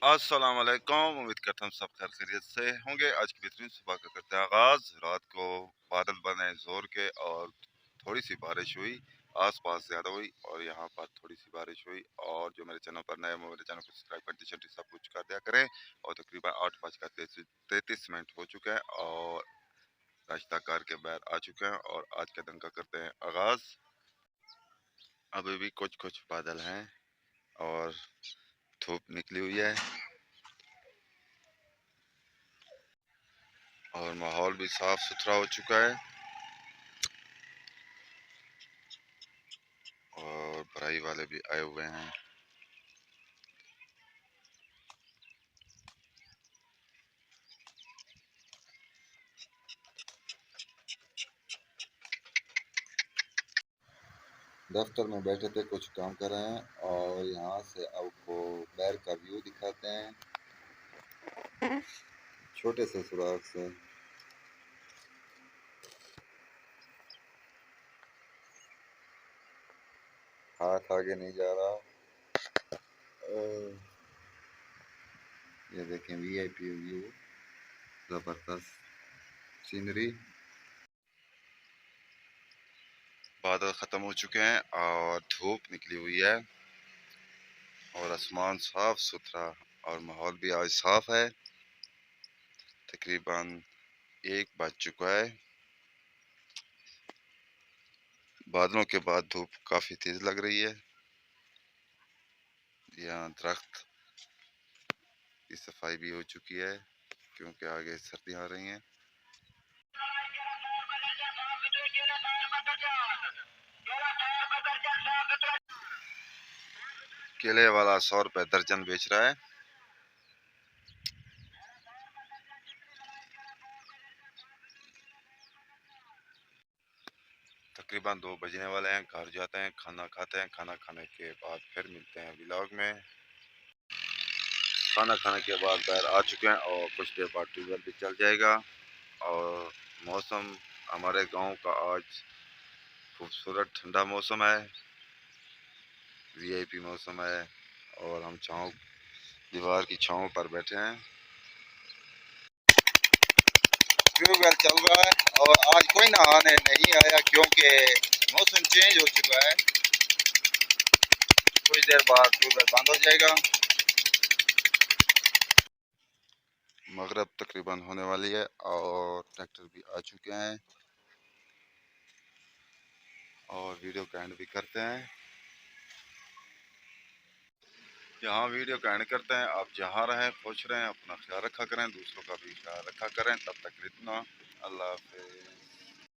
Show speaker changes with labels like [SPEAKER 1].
[SPEAKER 1] अस्सलाम वालेकुम। उम्मीद करता हूँ सब खैर खैरियत से होंगे। आज की बेहतरीन सुबह का करते हैं आगाज़। रात को बादल बने ज़ोर के और थोड़ी सी बारिश हुई, आसपास ज़्यादा हुई और यहाँ पर थोड़ी सी बारिश हुई। और जो मेरे चैनल पर नए हैं वो मेरे चैनल को सब्सक्राइब करती छल्टी सब कुछ कर दिया करें। और तकरीबन 8:33 हो चुका है और नाश्ता करके बाहर आ चुके हैं और आज के दिन का करते हैं आगाज़। अभी भी कुछ कुछ बादल हैं और धूप निकली हुई है और माहौल भी साफ सुथरा हो चुका है और भराई वाले भी आए हुए हैं। दफ्तर में बैठे थे, कुछ काम कर रहे हैं और यहाँ से आपको बाहर का व्यू दिखाते हैं छोटे से सुराख से। हाथ आगे नहीं जा रहा। ये देखें वीआईपी व्यू, जबरदस्त सीनरी। बादल ख़त्म हो चुके हैं और धूप निकली हुई है और आसमान साफ सुथरा और माहौल भी आज साफ है। तकरीबन 1 बज चुका है। बादलों के बाद धूप काफ़ी तेज़ लग रही है। यहाँ दरख्त की सफाई भी हो चुकी है क्योंकि आगे सर्दियाँ आ रही हैं। केले वाला 100 रुपए दर्जन बेच रहा है। तकरीबन 2 बजने वाले हैं। घर जाते हैं, खाना खाते हैं। खाना खाने के बाद फिर मिलते हैं व्लॉग में। खाना खाने के बाद बाहर आ चुके हैं और कुछ देर बाद ट्यूबवेल भी चल जाएगा। और मौसम हमारे गांव का आज खूबसूरत ठंडा मौसम है, वीआईपी मौसम है और हम छाँव दीवार की छाँव पर बैठे हैं। ट्यूबवेल चल रहा है और आज कोई नहाने नहीं आया क्योंकि मौसम चेंज हो चुका है। कुछ देर बाद ट्यूबवेल बंद हो जाएगा। मगरब तकरीबन होने वाली है और ट्रैक्टर भी आ चुके हैं और वीडियो का एंड भी करते हैं। यहाँ वीडियो का एंड करते हैं। आप जहाँ रहें खुश रहें, अपना ख्याल रखा करें, दूसरों का भी ख्याल रखा करें। तब तक इतना, अल्लाह हाफ़िज़।